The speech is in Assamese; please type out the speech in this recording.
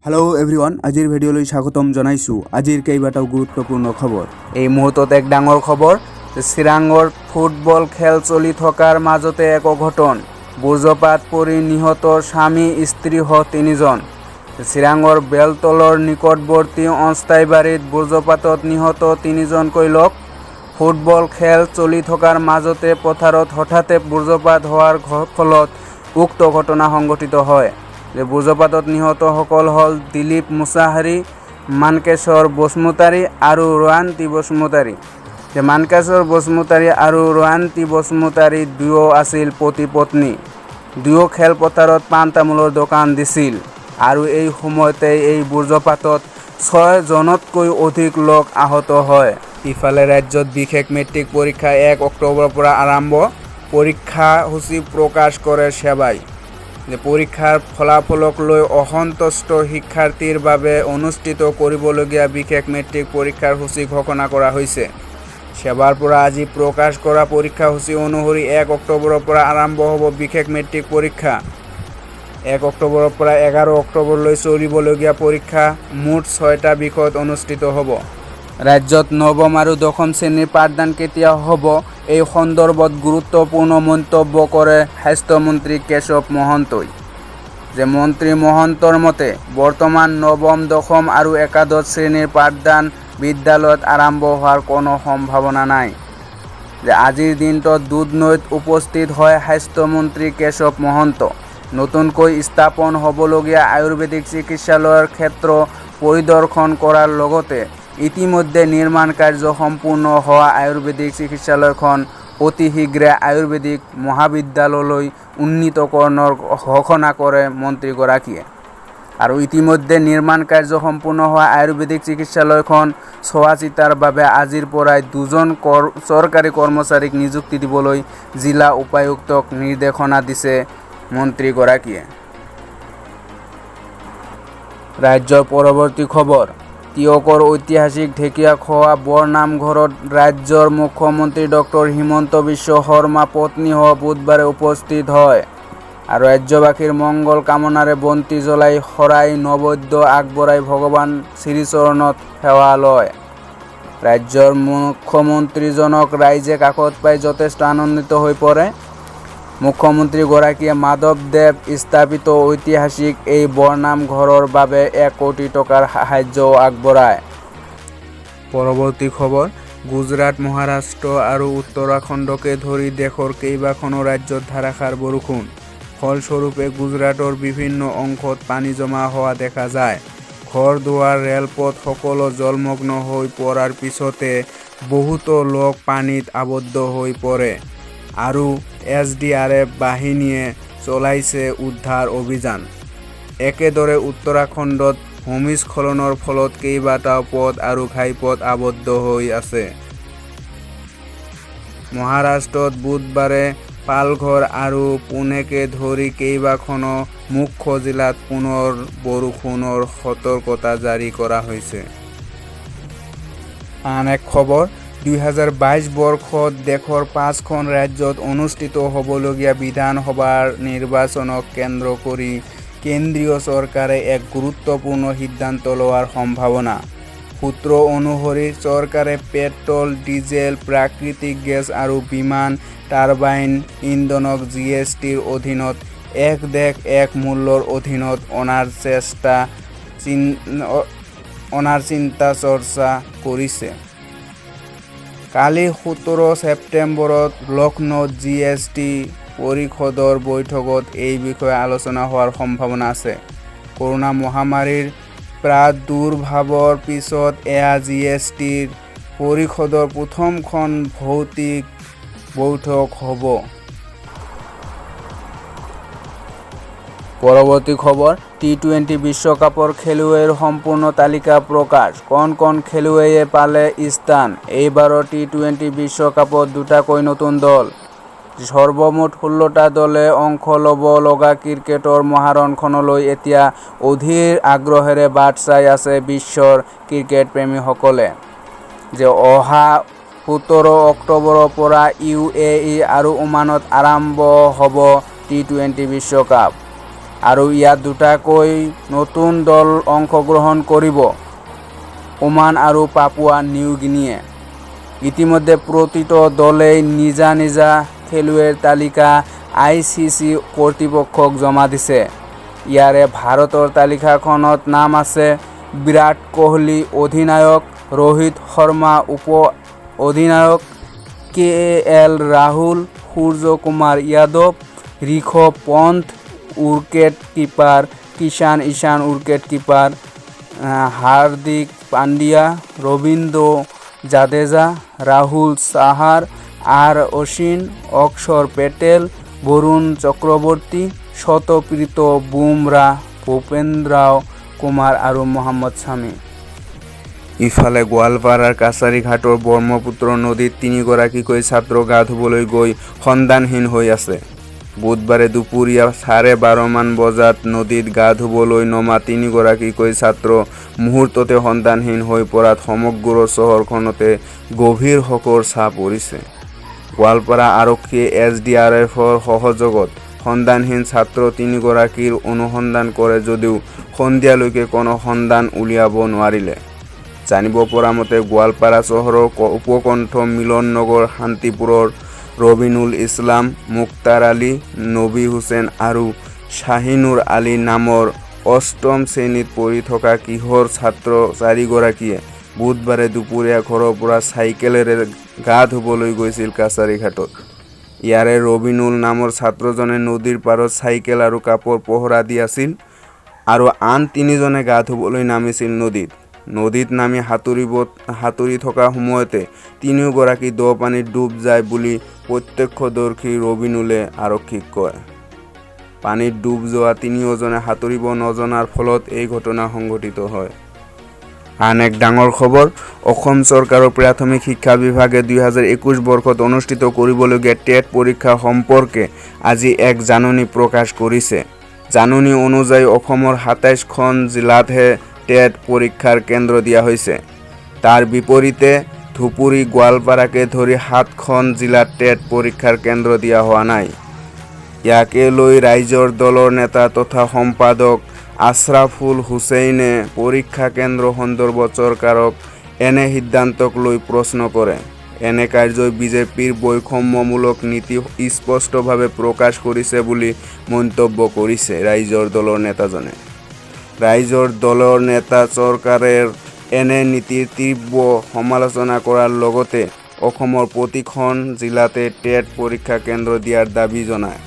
हेलो एभ्रिवान আজিৰ ভিডিঅ'লৈ স্বাগতম জনাইছোঁ। আজিৰ কেইবাটাও গুৰুত্বপূৰ্ণ খবৰ। এই মুহূৰ্তত এক ডাঙৰ খবৰ, চিৰাঙৰ ফুটবল খেল চলি থকাৰ মাজতে এক অঘটন। বজ্ৰপাত পৰি নিহত স্বামী স্ত্ৰীসহ 3জন। চিৰাঙৰ বেলতলৰ নিকটৱৰ্তী অস্থায়ী বাৰীত বজ্ৰপাতত নিহত 3জনকৈ লোক। ফুটবল খেল চলি থকাৰ মাজতে পথাৰত হঠাতে বজ্ৰপাত হোৱাৰ ফলত উক্ত ঘটনা সংঘটিত হয়। বজ্ৰপাতত নিহতসকল হ'ল দিলীপ মুছাহাৰী, মানকেশ্বৰ বসুমতাৰী আৰু ৰয়ান্তী বসুমতাৰী। মানকেশ্বৰ বসুমতাৰী আৰু ৰয়ান্তী বসুমতাৰী দুয়ো আছিল পতি পত্নী। দুয়ো খেলপথাৰত পাণ তামোলৰ দোকান দিছিল আৰু এই সময়তে এই বজ্ৰপাতত 6জনতকৈ অধিক লোক আহত হয়। ইফালে ৰাজ্যত বিশেষ মেট্ৰিক পৰীক্ষা 1 অক্টোবৰৰ পৰা আৰম্ভ। পৰীক্ষাসূচী প্ৰকাশ কৰে সেৱাই। পৰীক্ষাৰ ফলাফলক লৈ অসন্তুষ্ট শিক্ষাৰ্থীৰ বাবে অনুষ্ঠিত কৰিবলগীয়া বিশেষ মেট্ৰিক পৰীক্ষাৰ সূচী ঘোষণা কৰা হৈছে। সেৱাৰ পৰা আজি প্ৰকাশ কৰা পৰীক্ষাসূচী অনুসৰি 1 অক্টোবৰৰ পৰা আৰম্ভ হ'ব বিশেষ মেট্ৰিক পৰীক্ষা। 1 অক্টোবৰৰ পৰা 11 অক্টোবৰলৈ চলিবলগীয়া পৰীক্ষা মুঠ 6টা বিষয়ত অনুষ্ঠিত হ'ব। ৰাজ্যত নৱম আৰু দশম শ্ৰেণীৰ পাঠদান কেতিয়া হ'ব, এই সন্দৰ্ভত গুৰুত্বপূৰ্ণ মন্তব্য কৰে স্বাস্থ্যমন্ত্ৰী কেশৱ মহন্তই। মন্ত্ৰী মহন্তৰ মতে বৰ্তমান নৱম, দশম আৰু একাদশ শ্ৰেণীৰ পাঠদান বিদ্যালয়ত আৰম্ভ হোৱাৰ কোনো সম্ভাৱনা নাই। আজিৰ দিনটোত দুধনৈত উপস্থিত হয় স্বাস্থ্যমন্ত্ৰী কেশৱ মহন্ত। নতুনকৈ স্থাপন হ'বলগীয়া আয়ুৰ্বেদিক চিকিৎসালয়ৰ ক্ষেত্ৰ পৰিদৰ্শন কৰাৰ লগতে ইতিমধ্যে নিৰ্মাণ কাৰ্য সম্পূৰ্ণ হোৱা আয়ুৰ্বেদিক চিকিৎসালয়খন অতি শীঘ্ৰে আয়ুৰ্বেদিক মহাবিদ্যালয়লৈ উন্নীতকৰণৰ ঘোষণা কৰে মন্ত্ৰীগৰাকীয়ে। আৰু ইতিমধ্যে নিৰ্মাণ কাৰ্য সম্পূৰ্ণ হোৱা আয়ুৰ্বেদিক চিকিৎসালয়খন চোৱা-চিতাৰ বাবে আজিৰ পৰাই 2জন চৰকাৰী কৰ্মচাৰীক নিযুক্তি দিবলৈ জিলা উপায়ুক্তক নিৰ্দেশনা দিছে মন্ত্ৰীগৰাকীয়ে। ৰাজ্যৰ পৰৱৰ্তী খবৰ, টিয়কৰ ঐতিহাসিক ঢেকীয়াখোৱা বৰনামঘৰত ৰাজ্যৰ মুখ্যমন্ত্ৰী ডক্টৰ হিমন্ত বিশ্ব শৰ্মা পত্নীসহ বুধবাৰে উপস্থিত হয় আৰু ৰাজ্যবাসীৰ মংগল কামনাৰে বন্তি জ্বলাই শৰাই নৈবেদ্য আগবঢ়াই ভগৱান শ্ৰীচৰণত সেৱা লয়। ৰাজ্যৰ মুখ্যমন্ত্ৰীজনক ৰাইজে কাষত পাই যথেষ্ট আনন্দিত হৈ পৰে। মুখ্যমন্ত্ৰীগৰাকীয়ে মাধৱদেৱ স্থাপিত ঐতিহাসিক এই বৰনামঘৰৰ বাবে 1 কোটি টকাৰ সাহায্যও আগবঢ়ায়। পৰৱৰ্তী খবৰ, গুজৰাট, মহাৰাষ্ট্ৰ আৰু উত্তৰাখণ্ডকে ধৰি দেশৰ কেইবাখনো ৰাজ্যত ধাৰাসাৰ বৰষুণ। ফলস্বৰূপে গুজৰাটৰ বিভিন্ন অংশত পানী জমা হোৱা দেখা যায়। ঘৰ-দুৱাৰ, ৰেলপথ সকলো জলমগ্ন হৈ পৰাৰ পিছতে বহুতো লোক পানীত আবদ্ধ হৈ পৰে আৰু SDRF বাহিনীয়ে চলাইছে উদ্ধাৰ অভিযান। একেদৰে উত্তৰাখণ্ডত ভূমিস্খলনৰ ফলত কেইবাটাও পথ আৰু ঘাইপথ আবদ্ধ হৈ আছে। মহাৰাষ্ট্ৰত বুধবাৰে পালঘৰ আৰু পুনেকে ধৰি কেইবাখনো মুখ্য জিলাত পুনৰ বৰষুণৰ সতৰ্কতা জাৰি কৰা হৈছে। আন এক খবৰ, 2022 বৰ্ষত দেশৰ 5খন ৰাজ্যত অনুষ্ঠিত হ'বলগীয়া বিধানসভাৰ নিৰ্বাচনক কেন্দ্ৰ কৰি কেন্দ্ৰীয় চৰকাৰে এক গুৰুত্বপূৰ্ণ সিদ্ধান্ত লোৱাৰ সম্ভাৱনা। সূত্ৰ অনুসৰি চৰকাৰে পেট্ৰল, ডিজেল, প্ৰাকৃতিক গেছ আৰু বিমান টাৰ্বাইন ইন্ধনক GSTৰ অধীনত এক দেশ এক মূল্যৰ অধীনত অনাৰ চিন্তা চৰ্চা কৰিছে। কালি 17 ছেপ্টেম্বৰত লক্ষ্ণৌত GST পৰিষদৰ বৈঠকত এই বিষয়ে আলোচনা হোৱাৰ সম্ভাৱনা আছে। কৰোনা মহামাৰীৰ প্ৰাদুৰ্ভাৱৰ পিছত এয়া GST পৰিষদৰ প্ৰথমখন ভৌতিক বৈঠক হ'ব। পৰৱৰ্তী খবৰ, T20 বিশ্বকাপৰ খেলুৱৈৰ সম্পূৰ্ণ তালিকা প্ৰকাশ। কোন কোন খেলুৱৈয়ে পালে স্থান। এইবাৰৰ T20 বিশ্বকাপত 2টাকৈ নতুন দল। সৰ্বমুঠ 16টা দলে অংশ ল'ব লগা ক্ৰিকেটৰ মহাৰণখনলৈ এতিয়া অধীৰ আগ্ৰহেৰে বাট চাই আছে বিশ্বৰ ক্ৰিকেট প্ৰেমীসকলে। অহা 17 অক্টোবৰৰ পৰা UAE আৰু ওমানত আৰম্ভ হ'ব T20 বিশ্বকাপ। আৰু ইয়াত দুটাকৈ নতুন দল অংশগ্ৰহণ কৰিব, ওমান আৰু পাপুৱা নিউ গিনিয়ে। ইতিমধ্যে প্ৰতিটো দলেই নিজা নিজা খেলুৱৈৰ তালিকা ICC কৰ্তৃপক্ষক জমা দিছে। ইয়াৰে ভাৰতৰ তালিকাখনত নাম আছে বিৰাট কোহলি অধিনায়ক, ৰোহিত শৰ্মা উপ অধিনায়ক, KL ৰাহুল, সূৰ্য কুমাৰ যাদৱ, ঋষভ পন্থ উইকেট কিপাৰ, ঈশান উইকেট কিপাৰ, হাৰ্দিক পাণ্ডিয়া, ৰবীন্দ্ৰ জাদেজা, ৰাহুল চাহাৰ, অশ্বিন, অক্ষৰ পেটেল, বৰুণ চক্ৰৱৰ্তী, শতপ্ৰীত বুমৰাহ, ভূপেন্দ্ৰ কুমাৰ আৰু মহম্মদ শামি। ইফালে গোৱালপাৰাৰ কাছাৰীঘাটৰ ব্ৰহ্মপুত্ৰ নদীত 3গৰাকীকৈ ছাত্ৰ গা ধুবলৈ গৈ সন্ধানহীন হৈ আছে। বুধবাৰে দুপৰীয়া 12:30 মান বজাত নদীত গা ধুবলৈ নমা 3গৰাকীকৈ ছাত্ৰ মুহূৰ্ততে সন্ধানহীন হৈ পৰাত সমগ্ৰ চহৰখনতে গভীৰ শোকৰ ছাঁ পৰিছে। গোৱালপাৰা আৰক্ষীয়ে SDRFৰ সহযোগত সন্ধানহীন ছাত্ৰ 3গৰাকীৰ অনুসন্ধান কৰে যদিও সন্ধিয়ালৈকে কোনো সন্ধান উলিয়াব নোৱাৰিলে। জানিব পৰা মতে গোৱালপাৰা চহৰৰ উপকণ্ঠ মিলন নগৰ শান্তিপুৰৰ ৰবিনুল ইছলাম, মুক্তাৰ আলী, নবী হুছেইন আৰু শ্বাহিনুৰ আলী নামৰ 8ম শ্ৰেণীত পঢ়ি থকা কিশোৰ ছাত্ৰ 4গৰাকীয়ে বুধবাৰে দুপৰীয়া ঘৰৰ পৰা চাইকেলেৰে গা ধুবলৈ গৈছিল কাছাৰীঘাটত। ইয়াৰে ৰবিনুল নামৰ ছাত্ৰজনে নদীৰ পাৰত চাইকেল আৰু কাপোৰ পহৰা দি আছিল আৰু আন 3জনে গা ধুবলৈ নামিছিল নদীত। নদীত নামি সাঁতুৰি থকা সময়তে 3গৰাকী দ পানীত ডুব যায় বুলি প্ৰত্যক্ষদৰ্শী ৰবিনুলে আৰক্ষীক কয়। পানীত ডুব যোৱা 3জনে সাঁতুৰিব নজনাৰ ফলত এই ঘটনা সংঘটিত হয়। আন এক ডাঙৰ খবৰ, অসম চৰকাৰৰ প্ৰাথমিক শিক্ষা বিভাগে 2021 বৰ্ষত অনুষ্ঠিত কৰিবলগীয়া টেট পৰীক্ষা সম্পৰ্কে আজি এক জাননী প্ৰকাশ কৰিছে। জাননী অনুযায়ী অসমৰ 27খন জিলাতহে টেট পৰীক্ষাৰ কেন্দ্ৰ দিয়া হৈছে। তাৰ বিপৰীতে ধুবুৰী, গোৱালপাৰাকে ধৰি 7খন জিলাত টেট পৰীক্ষাৰ কেন্দ্ৰ দিয়া হোৱা নাই। ইয়াকে লৈ ৰাইজৰ দলৰ নেতা তথা সম্পাদক আশ্ৰাফুল হুছেইনে পৰীক্ষা কেন্দ্ৰ সন্দৰ্ভত চৰকাৰক এনে সিদ্ধান্তক লৈ প্ৰশ্ন কৰে। এনে কাৰ্যই বিজেপিৰ বৈষম্যমূলক নীতি স্পষ্টভাৱে প্ৰকাশ কৰিছে বুলি মন্তব্য কৰিছে ৰাইজৰ দলৰ নেতাজনে। ৰাইজৰ দলৰ নেতা চৰকাৰৰ এনে নীতিৰ তীব্ৰ সমালোচনা কৰাৰ লগতে অসমৰ প্ৰতিখন জিলাতে টেট পৰীক্ষা কেন্দ্ৰ দিয়াৰ দাবী জনায়।